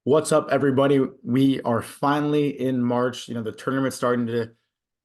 What's up, everybody? We are finally in March. The tournament's starting to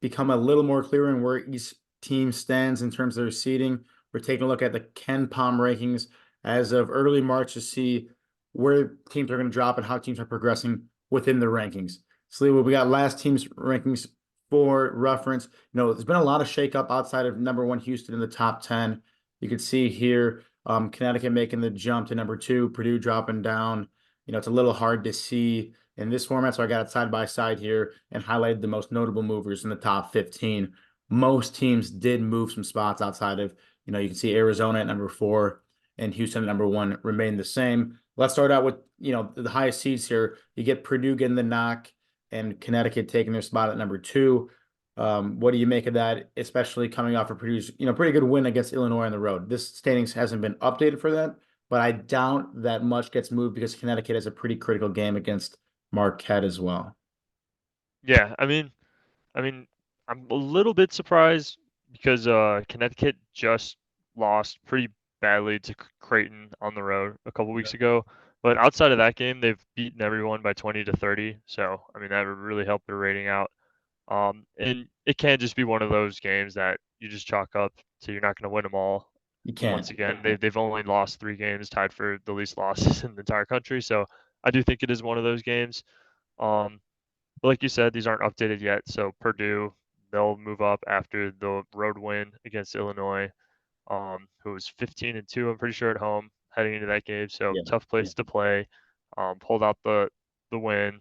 become a little more clear in where each team stands in terms of their seeding. We're taking a look at the Kenpom rankings as of early March to see where teams are going to drop and how teams are progressing within the rankings. So we got last team's rankings for reference. There's been a lot of shakeup outside of number one Houston in the top 10. You can see here, Connecticut making the jump to number two, Purdue dropping down. It's a little hard to see in this format, so I got it side by side here and highlighted the most notable movers in the top 15. Most teams did move some spots outside of, you can see Arizona at number four and Houston at number one remain the same. Let's start out with, the highest seeds here. You get Purdue getting the knock and Connecticut taking their spot at number two. What do you make of that, especially coming off of Purdue's, pretty good win against Illinois on the road? This standings hasn't been updated for that, but I doubt that much gets moved because Connecticut has a pretty critical game against Marquette as well. Yeah, I mean, I'm a little bit surprised because Connecticut just lost pretty badly to Creighton on the road a couple weeks ago. But outside of that game, they've beaten everyone by 20 to 30. So, I mean, that would really help their rating out. And it can just be one of those games that you just chalk up to you're not going to win them all. You Once can't. again, they've only lost 3 games, tied for the least losses in the entire country. So, I do think it is one of those games. Um, but like you said, these aren't updated yet. So Purdue, they'll move up after the road win against Illinois, who was 15-2, I'm pretty sure at home heading into that game. So Yeah. tough place to play. Pulled out the win.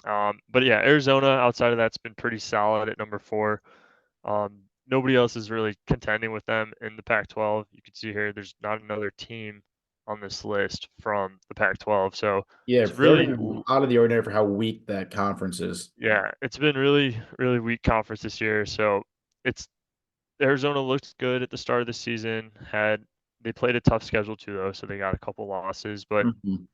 But yeah, Arizona outside of that's been pretty solid at number four. Nobody else is really contending with them in the Pac-12. You can see here, there's not another team on this list from the Pac-12. So Yeah, it's really very out of the ordinary for how weak that conference is. Yeah, it's been really, really weak conference this year. So it's Arizona looked good at the start of the season. They played a tough schedule too, though, so they got a couple losses. But Mhm.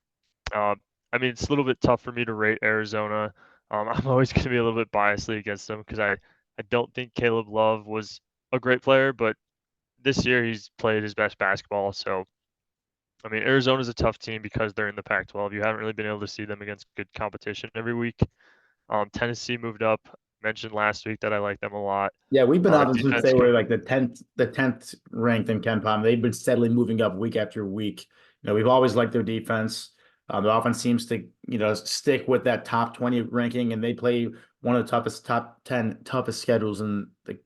um, I mean, it's a little bit tough for me to rate Arizona. I'm always going to be a little bit biasly against them because I don't think Caleb Love was a great player, but this year he's played his best basketball. So I mean, Arizona's a tough team because they're in the Pac-12. You haven't really been able to see them against good competition every week. Tennessee moved up. Mentioned last week that I like them a lot. Yeah, we've been on them since Defense they were can, like the tenth ranked in Kenpom. They've been steadily moving up week after week. We've always liked their defense. The offense seems to, stick with that top 20 ranking, and they play one of the top 10 toughest schedules in the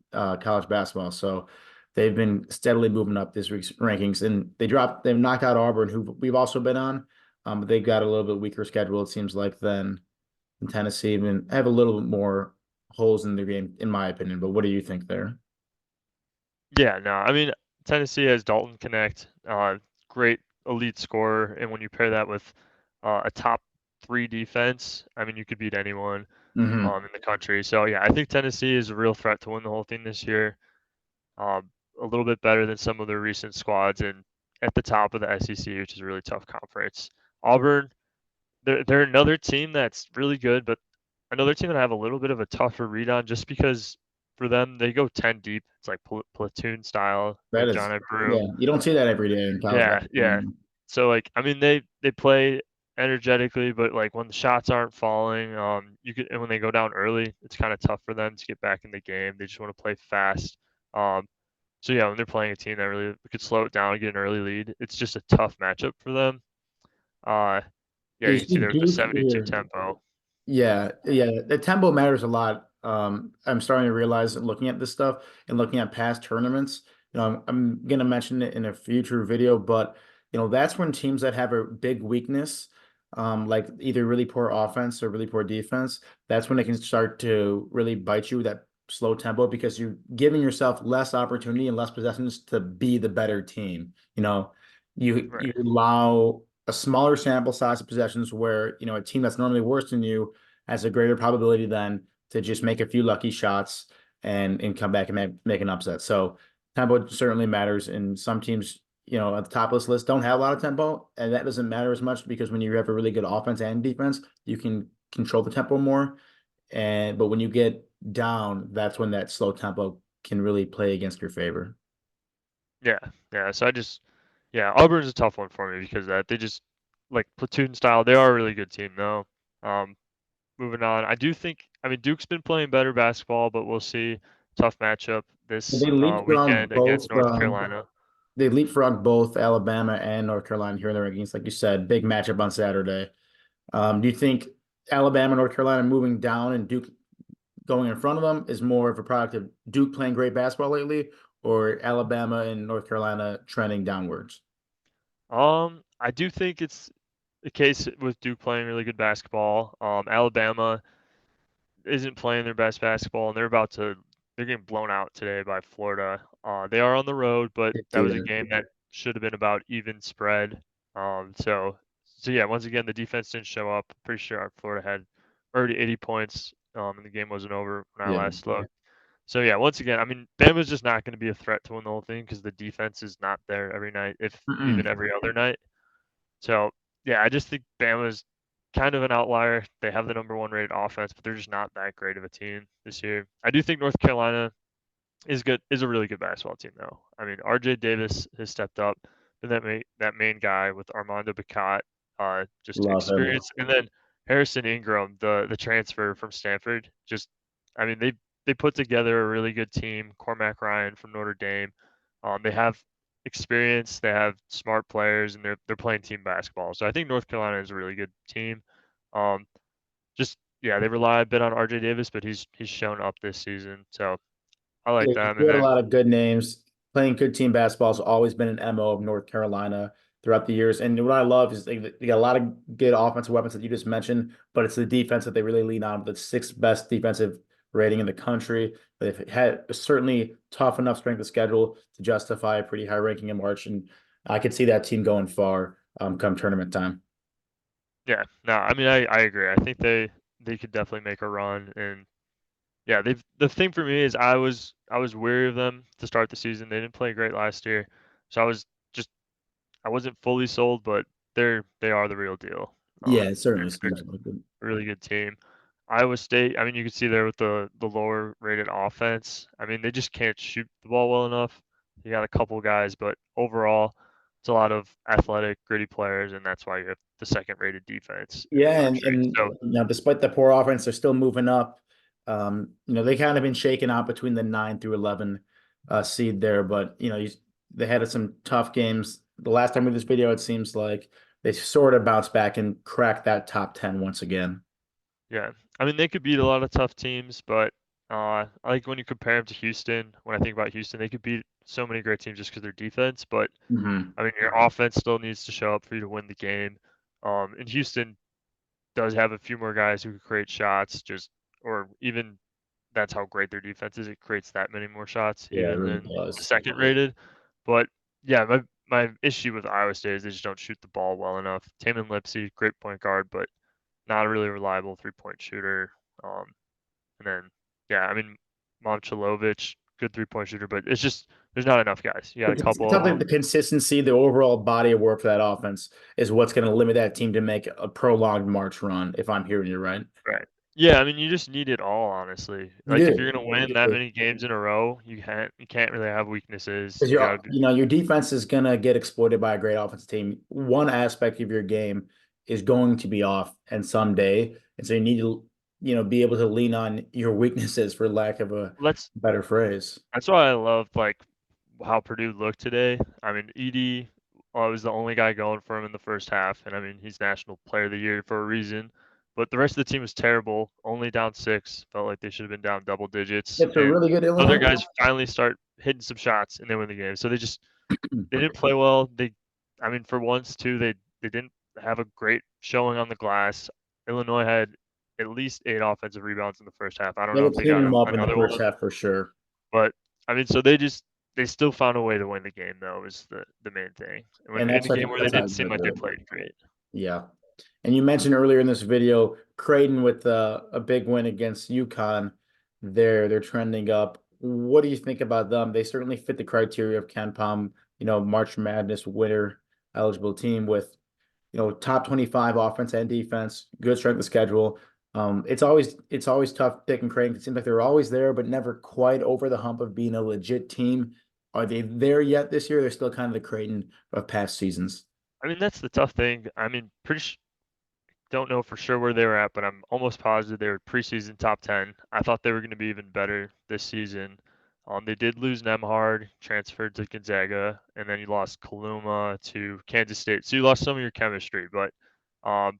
college basketball. So they've been steadily moving up this week's rankings, and they've knocked out Auburn, who we've also been on. But they've got a little bit weaker schedule, it seems like, than Tennessee, and have a little bit more holes in their game, in my opinion. But what do you think there? yeah, no, I mean Tennessee has Dalton Connect, great elite scorer, and when you pair that with a top three defense, I mean you could beat anyone Hmm. in the country. So yeah, I think Tennessee is a real threat to win the whole thing this year. A little bit better than some of their recent squads, and at the top of the SEC, which is a really tough conference. Auburn, they're another team that's really good, but another team that I have a little bit of a tougher read on just because for them they go 10 deep. It's like platoon style That with is, John Brew. yeah, you don't see that every day in college Yeah, yeah. basketball. So like I mean they play energetically, but like when the shots aren't falling, you could and when they go down early, it's kind of tough for them to get back in the game. They just want to play fast. So yeah, when they're playing a team that really could slow it down and get an early lead, it's just a tough matchup for them. Uh, yeah, Yeah, you you can see see there with the Duke 72 here. tempo. Yeah, yeah, the tempo matters a lot. I'm starting to realize and looking at this stuff and looking at past tournaments. I'm gonna mention it in a future video, but that's when teams that have a big weakness, like either really poor offense or really poor defense, that's when they can start to really bite you with that slow tempo because you're giving yourself less opportunity and less possessions to be the better team. You Right. allow a smaller sample size of possessions where a team that's normally worse than you has a greater probability then to just make a few lucky shots and come back and make an upset. So tempo certainly matters. And some teams, at the top of this list don't have a lot of tempo, and that doesn't matter as much because when you have a really good offense and defense, you can control the tempo more. And but when you get down, that's when that slow tempo can really play against your favor. Yeah, yeah. So yeah, Auburn's a tough one for me because they just like platoon style. They are a really good team though. Um, moving on, I mean Duke's been playing better basketball, but we'll see. Tough matchup this They leapfrog weekend against both. North Carolina. They leapfrog both Alabama and North Carolina here in the rankings, like you said. Big matchup on Saturday. Do you think Alabama, North Carolina moving down and Duke going in front of them is more of a product of Duke playing great basketball lately, or Alabama and North Carolina trending downwards? I do think it's the case with Duke playing really good basketball. Alabama isn't playing their best basketball, and they're getting blown out today by Florida. They are on the road, but They that see was a that. game that should have been about even spread. So yeah, once again, the defense didn't show up. Pretty sure Florida had already 80 points, and the game wasn't over when I Yeah. last looked. So yeah, once again, I mean, Bama's just not going to be a threat to win the whole thing because the defense is not there every night, if even Mm-mm. every other night. So yeah, I just think Bama's kind of an outlier. They have the number one rated offense, but they're just not that great of a team this year. I do think North Carolina is a really good basketball team though. I mean, RJ Davis has stepped up, but that main guy with Armando Bacot, just Love him. experience, and then Harrison Ingram, the transfer from Stanford, just I mean they put together a really good team. Cormac Ryan from Notre Dame, they have experience, they have smart players, and they're playing team basketball. So I think North Carolina is a really good team. Um, just yeah, they rely a bit on RJ Davis, but he's shown up this season, so I like Yeah, them. you And had a then lot of good names. Playing good team basketball has always been an MO of North Carolina throughout the years. And what I love is they got a lot of good offensive weapons that you just mentioned, but it's the defense that they really lean on. The sixth best defensive rating in the country. They've had certainly tough enough strength of schedule to justify a pretty high ranking in March. And I could see that team going far come tournament time. yeah, no, I mean I agree. I think they could definitely make a run. And yeah, the thing for me is I was weary of them to start the season. They didn't play great last year, so just I wasn't fully sold, but they are the real deal. Yeah, it They're, certainly they're seems like it. a really good team. Iowa State, I mean, you can see there with the lower rated offense. I mean, they just can't shoot the ball well enough. You got a couple guys, but overall, it's a lot of athletic, gritty players, and that's why you have the second rated defense in the Yeah, country. So despite the poor offense, they're still moving up. They kind of been shaken out between the 9 through 11 seed there, but they had some tough games. The last time we did this video, it seems like they sort of bounced back and cracked that top 10 once again. yeah, I mean, they could beat a lot of tough teams, but I like when you compare them to Houston. When I think about Houston, they could beat so many great teams just because their defense. But Hmm. I mean, your offense still needs to show up for you to win the game. And Houston does have a few more guys who can create shots, just or even that's how great their defense is. It creates that many more shots, Yeah, it even really than the does. second rated. But yeah, my issue with Iowa State is they just don't shoot the ball well enough. Tamin Lipsey, great point guard, but not a really reliable 3-point shooter. Um, and then yeah, I mean Momcilovic, good 3-point shooter, but it's just there's not enough guys. You got a It couple of sounds like them. the consistency, the overall body of work for that offense is what's going to limit that team to make a prolonged March run, if I'm hearing you right. Right. Yeah, I mean, you just need it all, honestly. You Like, if you're do. gonna win that many games in a row, you can't really have weaknesses. Because You gotta be. your defense is gonna get exploited by a great offensive team. One aspect of your game is going to be off and someday, and so you need to, be able to lean on your weaknesses, for lack of a Let's. better phrase. That's why I love like how Purdue looked today. I mean, Edie was the only guy going for him in the first half, and I mean, he's National Player of the Year for a reason. But the rest of the team was terrible. Only down six. Felt like they should have been down double digits. It's a And really good other Illinois. guys finally start hitting some shots, and they win the game. So they didn't play well. I mean, for once too, they didn't have a great showing on the glass. Illinois had at least 8 offensive rebounds in the first half. I don't They know were if they cleaning got them up in the another first one, half for sure. but I mean, so they still found a way to win the game though is the main thing. And when And in a game where they that's how didn't you seem gotta like do they it. played great. Yeah. And you mentioned earlier in this video, Creighton with a big win against UConn. They're trending up. What do you think about them? They certainly fit the criteria of Kenpom, March Madness winner eligible team with, top 25 offense and defense, good strength of schedule. It's always tough picking Creighton. It seems like they're always there, but never quite over the hump of being a legit team. Are they there yet this year? They're still kind of the Creighton of past seasons. I mean, that's the tough thing. I mean, don't know for sure where they were at, but I'm almost positive they were preseason top 10. I thought they were going to be even better this season. They did lose Nemhard, transferred to Gonzaga, and then you lost Kaluma to Kansas State. So you lost some of your chemistry, but um,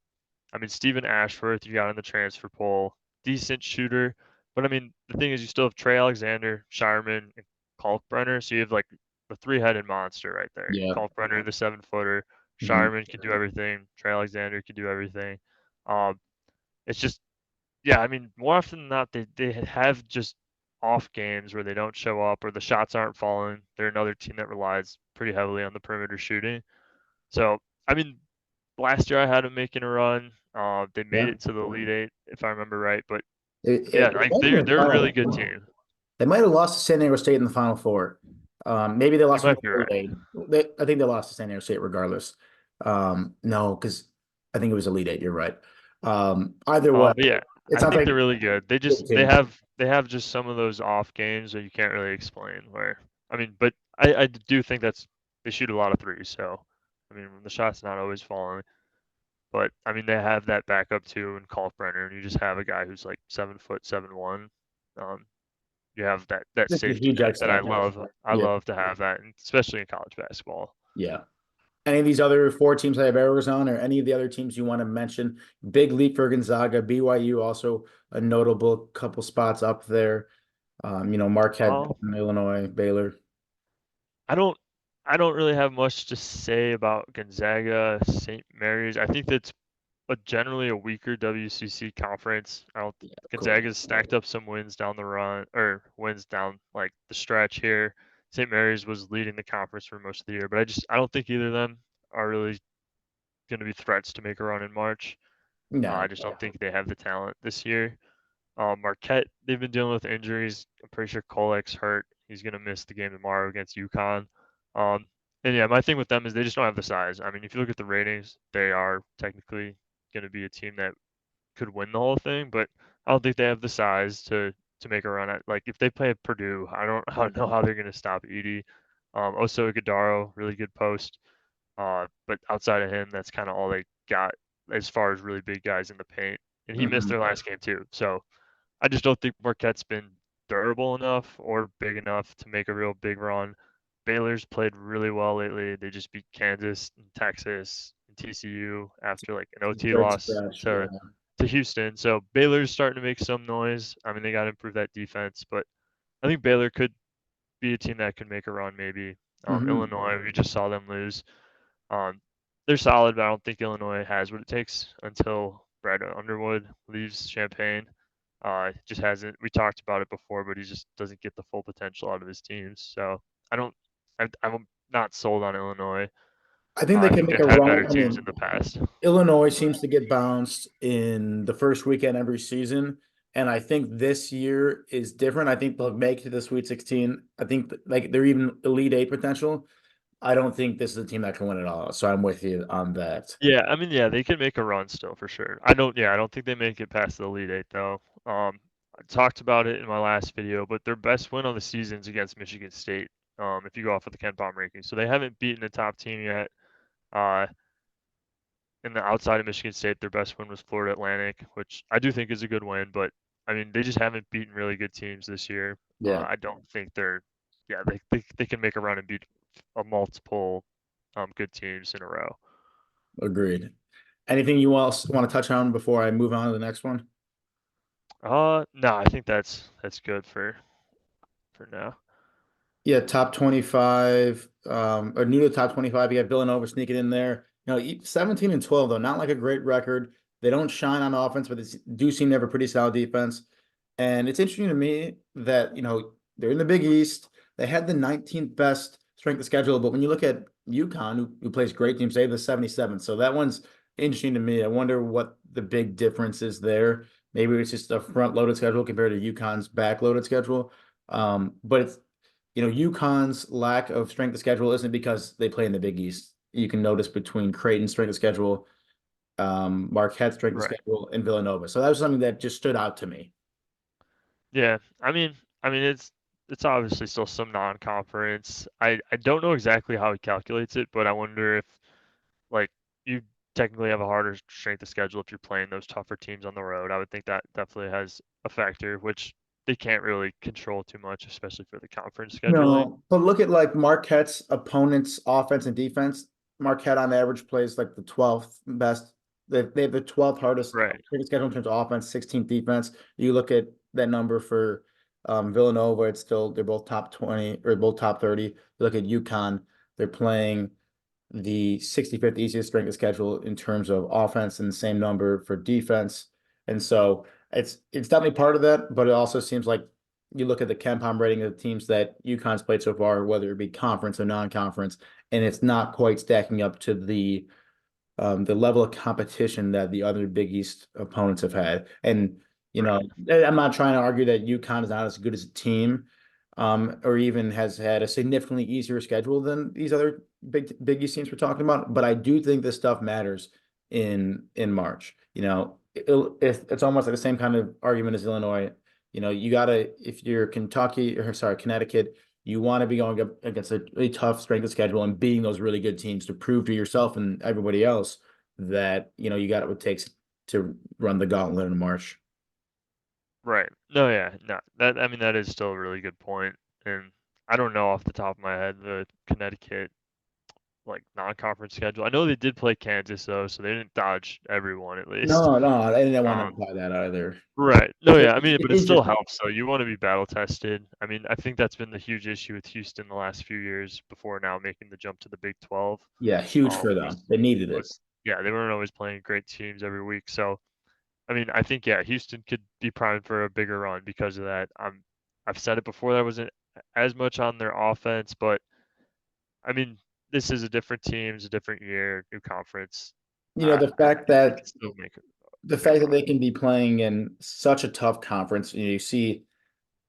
I mean, Stephen Ashworth, you got in the transfer pool, decent shooter. But I mean, the thing is, you still have Trey Alexander, Shireman, and Kalkbrenner. So you have like the three-headed monster right there. Yeah. Kalkbrenner, the 7-footer. Mhm. Shireman can do everything. Trey Alexander can do everything. Um, it's just, yeah, I mean, more often than not, they have just off games where they don't show up or the shots aren't falling. They're another team that relies pretty heavily on the perimeter shooting. So, I mean, last year I had them making a run. They made Yeah. it to the Elite Eight, if I remember right. But yeah, It like might have been they're a really Final good Four. team. They might have lost to San Diego State in the Final Four. Maybe they You lost in might the be Elite right. Eight. I think they lost to San Diego State regardless. No, because I think it was Elite Eight. You're right. Either way, But yeah, it I sounds think like they're really good. They good just team. they have just some of those off games that you can't really explain. Where I mean, but I do think they shoot a lot of threes. So I mean, the shot's not always falling. But I mean, they have that backup too in Kalkbrenner, and you just have a guy who's like 7 foot 7'1". Um, you have that It's a safety huge net X that I factor. love. I Yeah, love to have that, and especially in college basketball. yeah. Any of these other four teams that have Arizona or any of the other teams you want to mention? Big leap for Gonzaga. BYU also a notable couple spots up there. Marquette, Um, Illinois, Baylor. I don't I don't really have much to say about Gonzaga, St. Mary's. I think that's generally a weaker WCC conference. I don't Yeah, correct. Gonzaga's stacked up some wins down the run or wins down like the stretch here. St. Mary's was leading the conference for most of the year, but I don't think either of them are really going to be threats to make a run in March. I No, just don't think they have the talent this year. Marquette, they've been dealing with injuries. I'm pretty sure Kolek's hurt. He's going to miss the game tomorrow against UConn. Um, and yeah, my thing with them is they just don't have the size. I mean, if you look at the ratings, they are technically going to be a team that could win the whole thing, but I don't think they have the size to make a run at. Like if they play at Purdue, I don't know how they're going to stop Edie. Oso Ighodaro, really good post. But outside of him, that's kind of all they got as far as really big guys in the paint. And he missed mm-mm. their last game too. So I just don't think Marquette's been durable enough or big enough to make a real big run. Baylor's played really well lately. They just beat Kansas and Texas and TCU after like an OT Great loss stretch. Yeah. to Houston. So Baylor's starting to make some noise. I mean, they got to improve that defense, but I think Baylor could be a team that could make a run maybe. Hmm. Illinois, we just saw them lose. Um, they're solid, but I don't think Illinois has what it takes until Brad Underwood leaves Champaign. Just hasn't. We talked about it before, but he just doesn't get the full potential out of his teams. So I don't. I'm not sold on Illinois. I think they I can think make they've a had run. better I teams in mean, the past. Illinois seems to get bounced in the first weekend every season. And I think this year is different. I think they'll make it to the Sweet 16. I think like they're even Elite Eight potential. I don't think this is a team that can win it all. So I'm with you on that. Yeah, I mean, yeah, they can make a run still for sure. I don't. Yeah, I don't think they make it past the Elite Eight though. I talked about it in my last video, but their best win on the season's against Michigan State. If you go off of the Kenpom rankings, so they haven't beaten a top team yet. Uh, in the outside of Michigan State, their best win was Florida Atlantic, which I do think is a good win. But I mean, they just haven't beaten really good teams this year. Yeah, I don't think they're. Yeah, they can make a run and beat a multiple good teams in a row. agreed. Anything you else want to touch on before I move on to the next one? No, I think that's good for now. Yeah, top 25, or new to the top 25. You got Villanova sneaking in there. 17 and 12, though, not like a great record. They don't shine on offense, but they do seem to have a pretty solid defense. And it's interesting to me that, they're in the Big East. They had the 19th best strength of schedule, but when you look at UConn, who plays great teams, they have the 77th. So that one's interesting to me. I wonder what the big difference is there. Maybe it's just a front-loaded schedule compared to UConn's back-loaded schedule. But it's UConn's lack of strength of schedule isn't because they play in the Big East. You can notice between Creighton's strength of schedule, Marquette's strength of Right. schedule, and Villanova. So that was something that just stood out to me. Yeah. I mean it's obviously still some non-conference. I don't know exactly how he calculates it, but I wonder if like you technically have a harder strength of schedule if you're playing those tougher teams on the road. I would think that definitely has a factor, which they can't really control too much, especially for the conference scheduling. No, but look at like Marquette's opponents' offense and defense. Marquette on average plays like the 12th best. They have the 12th hardest Right. schedule in terms of offense, 16th defense. You look at that number for Villanova, it's still they're both top 20 or both top 30. You look at UConn, they're playing the 65th easiest strength of schedule in terms of offense and the same number for defense. And so it's definitely part of that, but it also seems like you look at the Kenpom rating of the teams that UConn's played so far, whether it be conference or non-conference, and it's not quite stacking up to the level of competition that the other Big East opponents have had. And you know, Right. I'm not trying to argue that UConn is not as good as a team, or even has had a significantly easier schedule than these other Big East teams we're talking about. But I do think this stuff matters in March. You know, it's almost like the same kind of argument as Illinois. You know, you gotta if you're Kentucky or sorry Connecticut, you want to be going up against a really tough strength of schedule and beating those really good teams to prove to yourself and everybody else that you know you got what it takes to run the gauntlet in March. Right. No, yeah, no. That I mean that is still a really good point. And I don't know off the top of my head the Connecticut like non-conference schedule. I know they did play Kansas though, so they didn't dodge everyone at least. No, no, I didn't want to Um, imply that either. right. No, yeah. I mean, but It's it still interesting. helps. So you want to be battle tested. I mean, I think that's been the huge issue with Houston the last few years before now making the jump to the Big 12. Yeah, huge for them. Was They needed it. was yeah, they weren't always playing great teams every week. So I mean, I think yeah, Houston could be primed for a bigger run because of that. I've said it before that I wasn't as much on their offense, but I mean, this is a different team, it's a different year, new conference. You know, I think they can still make the make a fact that run. they can be playing in such a tough conference, you see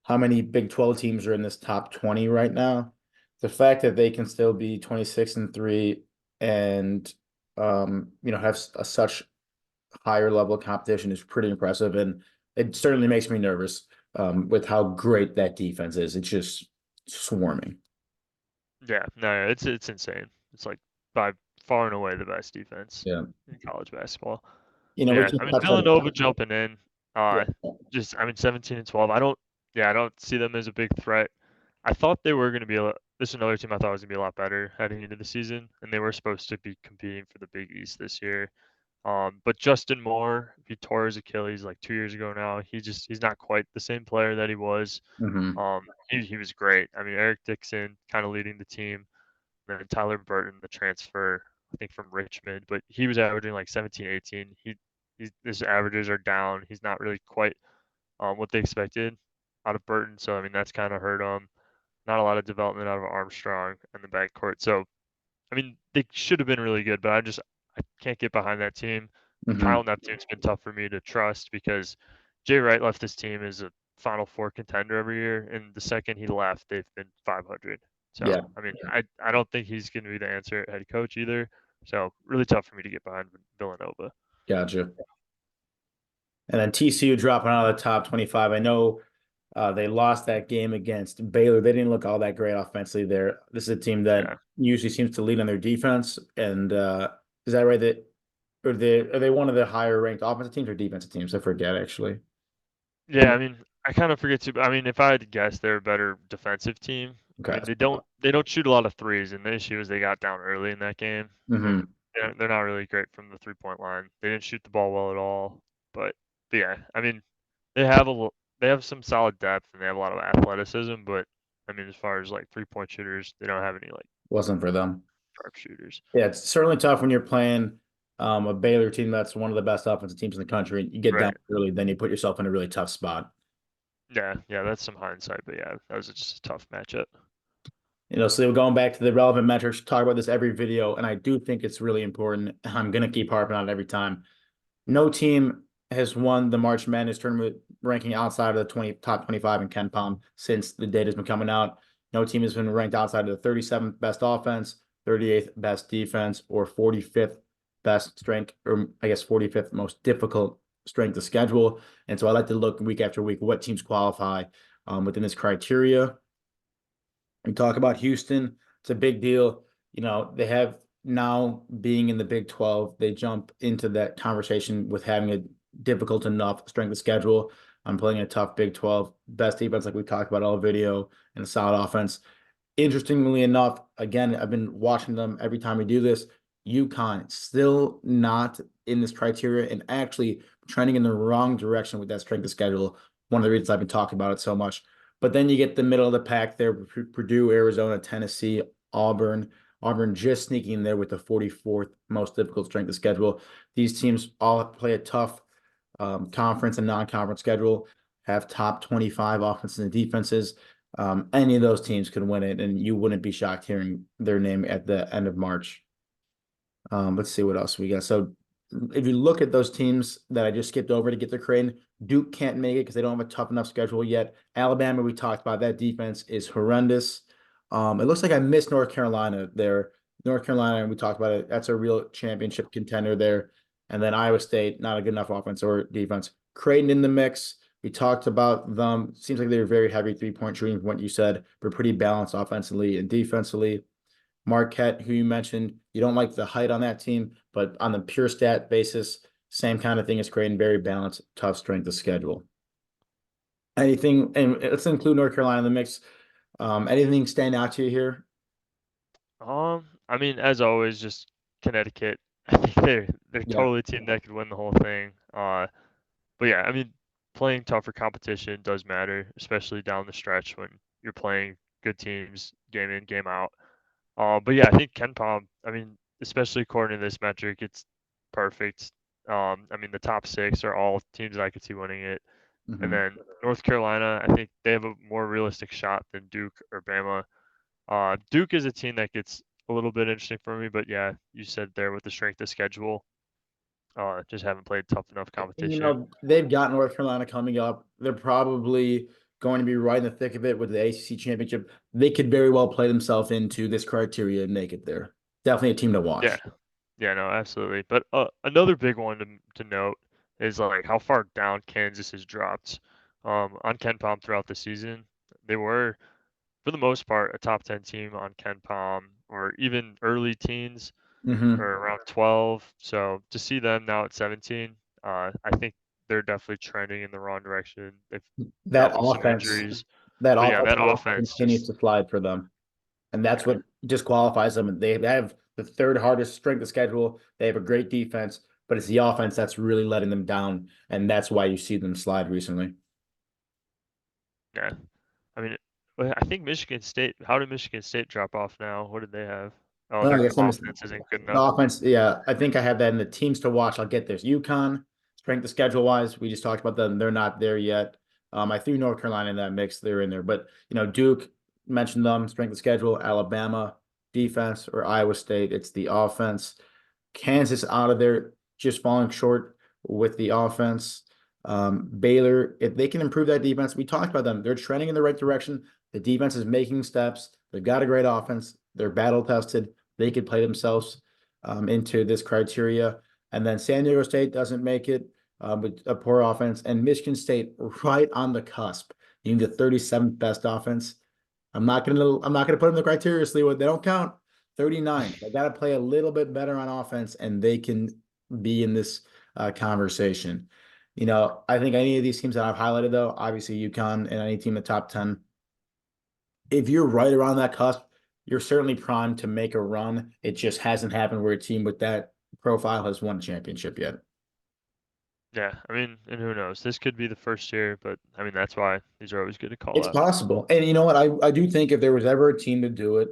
how many Big 12 teams are in this top 20 right now. The fact that they can still be 26-3 and you know, have such higher level of competition is pretty impressive. And it certainly makes me nervous with how great that defense is. It's just swarming. Yeah, no, yeah, it's insane. It's like by far and away the best defense Yeah. in college basketball. You know, But we yeah, just I mean touched on Villanova jumping in, yeah. just I mean 17 and 12. I don't see them as a big threat. I thought they were going to be this is another team I thought was going to be a lot better heading into the season, and they were supposed to be competing for the Big East this year. But Justin Moore, he tore his Achilles like 2 years ago now. He's not quite the same player that he was. Hmm. He was great. I mean, Eric Dixon kind of leading the team, then Tyler Burton, the transfer, I think from Richmond, but he was averaging like 17, 18. His averages are down. He's not really quite what they expected out of Burton. So I mean, that's kind of hurt him. Not a lot of development out of Armstrong in the backcourt. So I mean, they should have been really good, but I can't get behind that team. Hmm. Kyle Neptune's been tough for me to trust because Jay Wright left this team as a Final Four contender every year, and the second he left, they've been 500. So Yeah, I mean, I don't think he's going to be the answer at head coach either. So really tough for me to get behind Villanova. gotcha. And then TCU dropping out of the top 25. I know they lost that game against Baylor. They didn't look all that great offensively there. This is a team that Yeah, usually seems to lead on their defense. And is that right? That or are they one of the higher ranked offensive teams or defensive teams? I forget actually. yeah. I mean, I kind of forget to. I mean, if I had to guess, they're a better defensive team. I Okay. mean, they don't shoot a lot of threes, and the issue is they got down early in that game, and Hmm. they're not really great from the 3-point line. They didn't shoot the ball well at all. But yeah, I mean, they have some solid depth and they have a lot of athleticism, but I mean, as far as like 3-point shooters, they don't have any like Wasn't for them. sharp shooters. Yeah, it's certainly tough when you're playing a Baylor team that's one of the best offensive teams in the country. You get down Right. early, then you put yourself in a really tough spot. Yeah, yeah, that's some hindsight, but yeah, that was just a tough matchup. You know, so going back to the relevant metrics, talk about this every video, and I do think it's really important. I'm gonna keep harping on it every time. No team has won the March Madness tournament ranking outside of the top 25 in Kenpom since the data's been coming out. No team has been ranked outside of the 37th best offense, 38th best defense, or 45th best strength, or I guess 45th most difficult strength to schedule. And so I like to look week after week what teams qualify within this criteria. We talk about Houston. It's a big deal. You know, they have now being in the Big 12, they jump into that conversation with having a difficult enough strength of schedule. I'm playing a tough Big 12, best defense like we talked about all video, and a solid offense. Interestingly enough, again, I've been watching them every time we do this. UConn still not in this criteria and actually trending in the wrong direction with that strength of schedule. One of the reasons I've been talking about it so much. But then you get the middle of the pack there: Purdue, Arizona, Tennessee, Auburn. Auburn just sneaking in there with the 44th most difficult strength of schedule. These teams all play a tough conference and non-conference schedule, have top 25 offenses and defenses. Any of those teams could win it, and you wouldn't be shocked hearing their name at the end of March. Let's see what else we got. So if you look at those teams that I just skipped over to get their Creighton, Duke can't make it because they don't have a tough enough schedule yet. Alabama, we talked about, that defense is horrendous. It looks like I missed North Carolina there. North Carolina, we talked about it. That's a real championship contender there. And then Iowa State, not a good enough offense or defense. Creighton in the mix. We talked about them. Seems like they're very heavy three-point shooting from what you said, but pretty balanced offensively and defensively. Marquette, who you mentioned, you don't like the height on that team, but on the pure stat basis, same kind of thing as Creighton, very balanced, tough strength of schedule. Anything, and let's include North Carolina in the mix. Anything stand out to you here? I mean, as always, just Connecticut. I think they're Yeah. totally a team that could win the whole thing. But yeah, I mean, playing tougher competition does matter, especially down the stretch when you're playing good teams game in, game out. But yeah, I think Kenpom, I mean, especially according to this metric, it's perfect. I mean, the top six are all teams that I could see winning it. And Mhm. then North Carolina, I think they have a more realistic shot than Duke or Bama. Duke is a team that gets a little bit interesting for me, but yeah, you said there with the strength of schedule, just haven't played tough enough And, competition. they've got North Carolina coming up. They're probably going to be right in the thick of it with the ACC championship. They could very well play themselves into this criteria and make it there. Definitely a team to Yeah, watch. yeah, no, absolutely. But another big one to note is like how far down Kansas has dropped on Kenpom throughout the season. They were, for the most part, a top 10 team on Kenpom or even early teens or Hmm. around 12. So to see them now at 17, I think they're definitely trending in the wrong direction. They've That dealt with some offense, injuries, that but yeah, offense that offense continues just to slide for them. And that's yeah, what disqualifies them. They have the third hardest strength of schedule. They have a great defense, but it's the offense that's really letting them down. And that's why you see them slide recently. yeah. I mean, well, I think Michigan State. How did Michigan State drop off now? What did they have? Oh, Oh, I their guess offense isn't good the enough. offense. Yeah, I think I have that in the teams to watch. I'll get this. UConn, strength of schedule wise, we just talked about them. They're not there yet. I threw North Carolina in that mix. They're in there. But, Duke, mentioned them, strength of schedule, Alabama, defense, or Iowa State. It's the offense. Kansas out of there, just falling short with the offense. Baylor, if they can improve that defense, we talked about them. They're trending in the right direction. The defense is making steps. They've got a great offense. They're battle tested. They could play themselves into this criteria. And then San Diego State doesn't make it with a poor offense. And Michigan State right on the cusp, being the 37th best offense. I'm not gonna put them in the criteria, Sleewood. They don't count. 39. They got to play a little bit better on offense, and they can be in this conversation. I think any of these teams that I've highlighted, though, obviously UConn and any team in the top 10, if you're right around that cusp, you're certainly primed to make a run. It just hasn't happened where a team with that profile has won a championship yet. Yeah, I mean, and who knows? This could be the first year, but I mean, that's why these are always good to call It's out. possible. And you know what? I do think if there was ever a team to do it,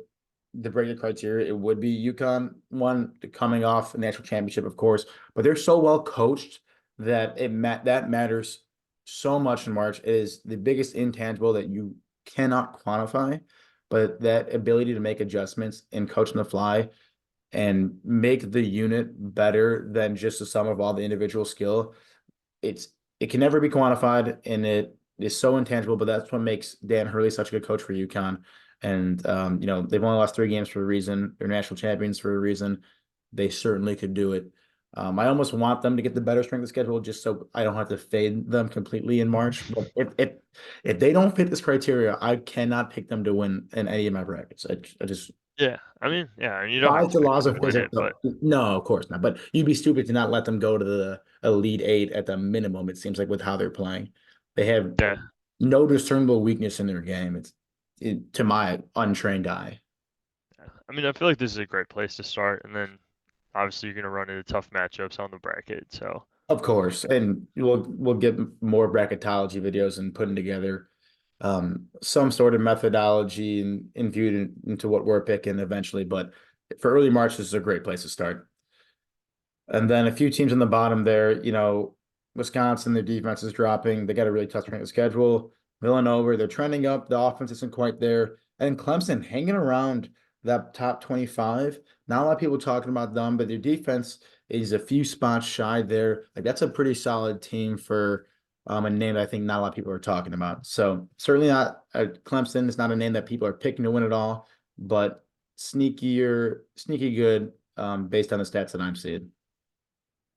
the break the criteria, it would be UConn, one coming off a national championship, of course, but they're so well coached that that matters so much in March. It is the biggest intangible that you cannot quantify, but that ability to make adjustments and coach on the fly and make the unit better than just the sum of all the individual skill, it's it can never be quantified, and it is so intangible. But that's what makes Dan Hurley such a good coach for UConn. And they've only lost 3 games for a reason. They're national champions for a reason. They certainly could do it. I almost want them to get the better strength of schedule just so I don't have to fade them completely in March. But if they don't fit this criteria, I cannot pick them to win in any of my brackets. I just Yeah, I mean, yeah, and you don't have defies to the pick laws them of to win physics. it, but No, of course not. But you'd be stupid to not let them go to the Elite Eight at the minimum. It seems like with how they're playing, they have yeah, no discernible weakness in their game. To my untrained eye. yeah. I mean, I feel like this is a great place to start, and then obviously you're gonna run into tough matchups on the bracket. So Of course, and we'll get more bracketology videos and putting together some sort of methodology and infused into what we're picking eventually. But for early March, this is a great place to start. And then a few teams on the bottom there, Wisconsin, their defense is dropping. They got a really tough strength of schedule. Villanova, they're trending up. The offense isn't quite there. And Clemson hanging around that top 25. Not a lot of people talking about them, but their defense is a few spots shy there. Like that's a pretty solid team for a name that I think not a lot of people are talking about. So certainly not Clemson is not a name that people are picking to win it all, but sneaky good based on the stats that I'm seeing.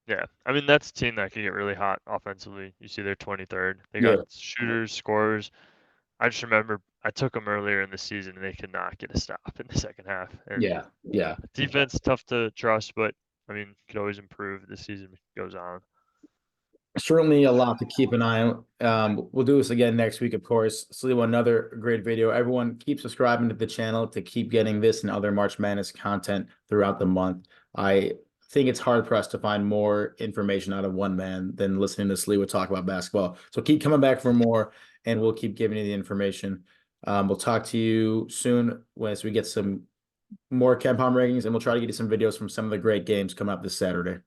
yeah, I mean that's a team that can get really hot offensively. You see they're 23rd. They got Yeah, shooters, scorers. I just remember I took them earlier in the season and they could not get a stop in the second half. And yeah, yeah. defense tough to trust, but I mean could always improve as the season goes on. Certainly a lot to keep an eye on. We'll do this again next week, of course. Sliwa, another great video. Everyone keep subscribing to the channel to keep getting this and other March Madness content throughout the month. I think it's hard pressed to find more information out of one man than listening to Sliwa talk about basketball. So keep coming back for more, and we'll keep giving you the information. We'll talk to you soon as we get some more Kenpom rankings, and we'll try to get you some videos from some of the great games coming up this Saturday.